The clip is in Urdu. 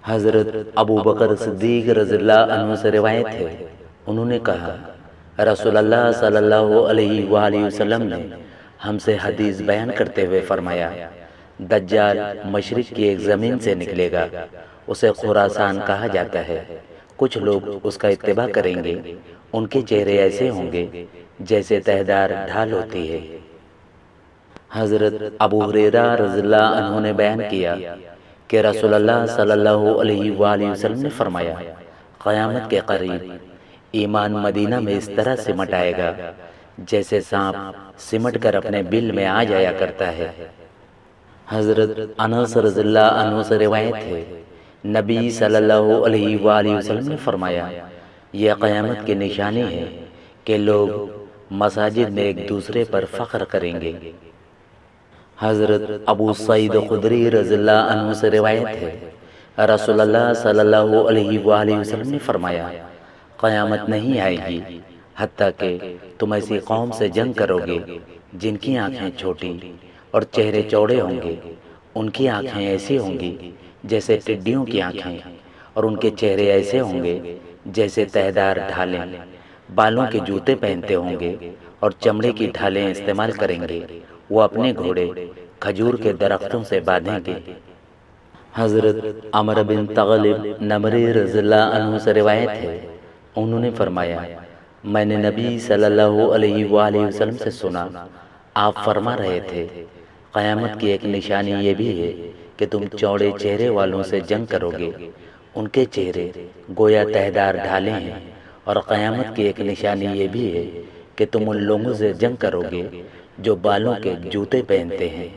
حضرت ابو بکر صدیق رضی اللہ عنہ سے روایت ہے، انہوں نے کہا رسول اللہ صلی اللہ علیہ وآلہ وسلم نے ہم سے حدیث بیان کرتے ہوئے فرمایا، دجال مشرق کی ایک زمین سے نکلے گا، اسے خراسان کہا جاتا ہے۔ کچھ لوگ اس کا اتباع کریں گے، ان کے چہرے ایسے ہوں گے جیسے تہدار ڈھال ہوتی ہے۔ حضرت ابو ہریرہ رضی اللہ عنہ نے بیان کیا کہ رسول اللہ صلی اللہ علیہ وآلہ وسلم نے فرمایا، قیامت کے قریب ایمان مدینہ میں اس طرح سمٹ آئے گا جیسے سانپ سمٹ کر اپنے بل میں آ جایا کرتا ہے۔ حضرت انس رضی اللہ عنہ سے روایت ہے، نبی صلی اللہ علیہ وآلہ وسلم نے فرمایا، یہ قیامت کی نشانی ہے کہ لوگ مساجد میں ایک دوسرے پر فخر کریں گے۔ حضرت ابو سعید خدری رضی اللہ عنہ سے روایت ہے، رسول اللہ صلی اللہ علیہ وآلہ وسلم نے فرمایا، قیامت نہیں آئے گی حتیٰ کہ تم ایسی قوم سے جنگ کرو گے جن کی آنکھیں چھوٹی اور چہرے چوڑے ہوں گے، ان کی آنکھیں ایسی ہوں گی جیسے ٹڈیوں کی آنکھیں، اور ان کے چہرے ایسے ہوں گے جیسے تہدار ڈھالیں، بالوں کے جوتے پہنتے ہوں گے اور چمڑے کی ڈھالیں استعمال کریں گے، وہ اپنے گھوڑے کھجور کے درختوں سے باندھیں گے۔ حضرت عمرو بن تغلب نمری رضی اللہ عنہ سے روایت ہے، انہوں نے فرمایا، میں نے نبی صلی اللہ علیہ وآلہ وسلم سے سنا، آپ فرما رہے تھے، قیامت کی ایک نشانی یہ بھی ہے کہ تم چوڑے چہرے والوں سے جنگ کرو گے، ان کے چہرے گویا تہدار ڈھالے ہیں، اور قیامت کی ایک نشانی یہ بھی ہے کہ تم ان لوگوں سے جنگ کرو گے جو بالوں کے جوتے پہنتے ہیں۔